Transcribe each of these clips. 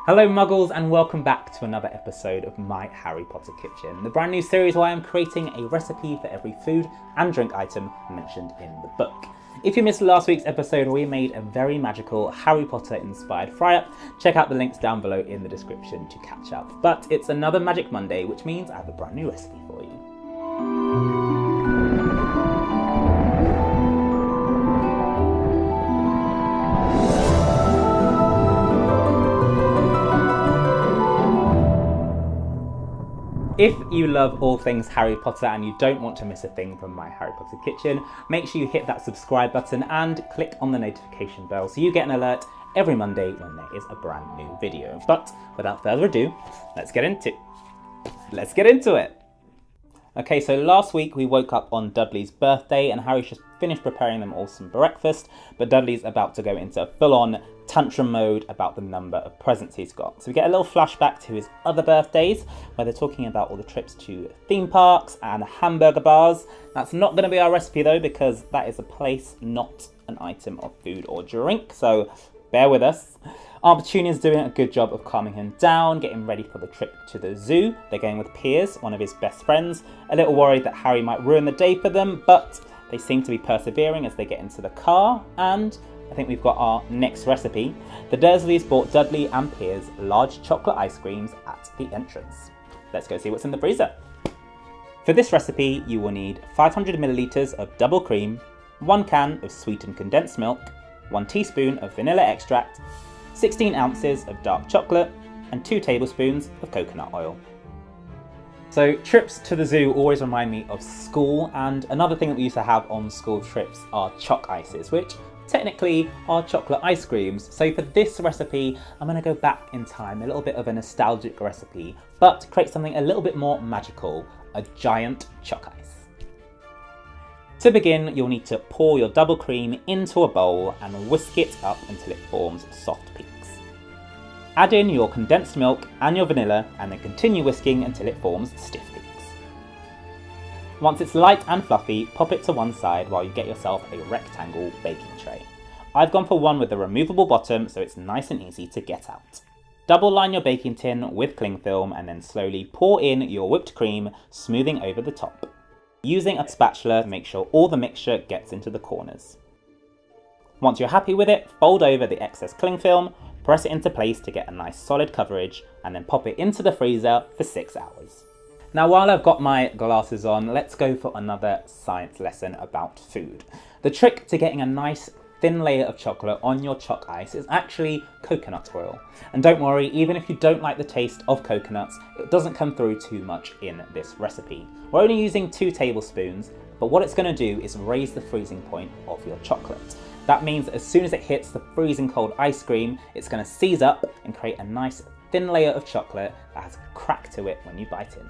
Hello Muggles and welcome back to another episode of my Harry Potter Kitchen, the brand new series where I am creating a recipe for every food and drink item mentioned in the book. If you missed last week's episode, we made a very magical Harry Potter inspired fry-up. Check out the links down below in the description to catch up. But it's another Magic Monday, which means I have a brand new recipe for you. If you love all things Harry Potter and you don't want to miss a thing from my Harry Potter Kitchen, make sure you hit that subscribe button and click on the notification bell so you get an alert every Monday when there is a brand new video. But without further ado, let's get into it. Okay, so last week we woke up on Dudley's birthday and Harry's just finished preparing them all some breakfast, but Dudley's about to go into full-on tantrum mode about the number of presents he's got. So we get a little flashback to his other birthdays where they're talking about all the trips to theme parks and hamburger bars. That's not going to be our recipe though, because that is a place, not an item of food or drink, so bear with us. Aunt Petunia's doing a good job of calming him down, getting ready for the trip to the zoo. They're going with Piers, one of his best friends, a little worried that Harry might ruin the day for them, but they seem to be persevering as they get into the car, and I think we've got our next recipe. The Dursleys bought Dudley and Piers large chocolate ice creams at the entrance. Let's go see what's in the freezer. For this recipe, you will need 500 milliliters of double cream, 1 can of sweetened condensed milk, 1 teaspoon of vanilla extract, 16 ounces of dark chocolate, and 2 tablespoons of coconut oil. So trips to the zoo always remind me of school, and another thing that we used to have on school trips are choc ices, which technically are chocolate ice creams. So for this recipe, I'm going to go back in time, a little bit of a nostalgic recipe, but create something a little bit more magical, a giant choc ice. To begin, you'll need to pour your double cream into a bowl and whisk it up until it forms soft peaks. Add in your condensed milk and your vanilla and then continue whisking until it forms stiff peaks. Once it's light and fluffy, pop it to one side while you get yourself a rectangle baking tray. I've gone for one with a removable bottom so it's nice and easy to get out. Double line your baking tin with cling film and then slowly pour in your whipped cream, smoothing over the top. Using a spatula to make sure all the mixture gets into the corners. Once you're happy with it, fold over the excess cling film, press it into place to get a nice solid coverage, and then pop it into the freezer for 6 hours. Now while I've got my glasses on, let's go for another science lesson about food. The trick to getting a nice thin layer of chocolate on your choc ice is actually coconut oil. And don't worry, even if you don't like the taste of coconuts, it doesn't come through too much in this recipe. We're only using 2 tablespoons, but what it's going to do is raise the freezing point of your chocolate. That means that as soon as it hits the freezing cold ice cream, it's going to seize up and create a nice thin layer of chocolate that has a crack to it when you bite in.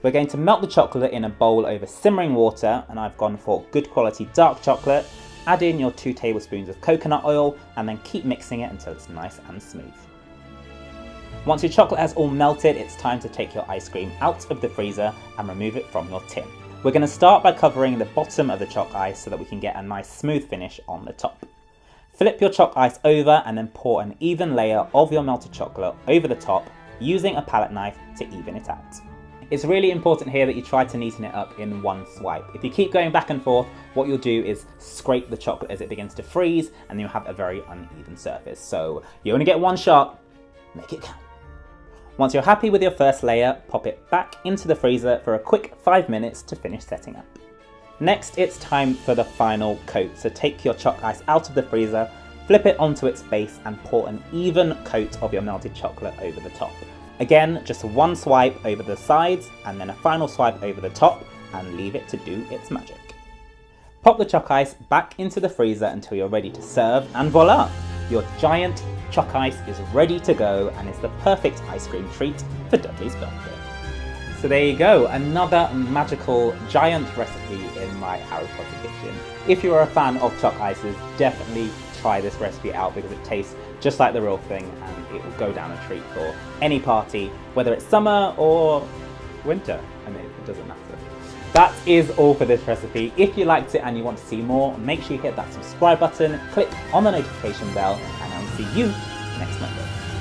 We're going to melt the chocolate in a bowl over simmering water, and I've gone for good quality dark chocolate. Add in your 2 tablespoons of coconut oil and then keep mixing it until it's nice and smooth. Once your chocolate has all melted, it's time to take your ice cream out of the freezer and remove it from your tin. We're going to start by covering the bottom of the choc ice so that we can get a nice smooth finish on the top. Flip your choc ice over and then pour an even layer of your melted chocolate over the top using a palette knife to even it out. It's really important here that you try to neaten it up in one swipe. If you keep going back and forth, what you'll do is scrape the chocolate as it begins to freeze and you'll have a very uneven surface. So you only get one shot, make it count. Once you're happy with your first layer, pop it back into the freezer for a quick 5 minutes to finish setting up. Next, it's time for the final coat. So take your choc ice out of the freezer, flip it onto its base and pour an even coat of your melted chocolate over the top. Again, just one swipe over the sides and then a final swipe over the top and leave it to do its magic. Pop the choc ice back into the freezer until you're ready to serve, and voila! Your giant choc ice is ready to go and is the perfect ice cream treat for Dudley's birthday. So there you go, another magical giant recipe in my Harry Potter kitchen. If you're a fan of choc ices, definitely try this recipe out because it tastes just like the real thing and it will go down a treat for any party, whether it's summer or winter. I mean, it doesn't matter. That is all for this recipe. If you liked it and you want to see more, make sure you hit that subscribe button, click on the notification bell, and I'll see you next Monday.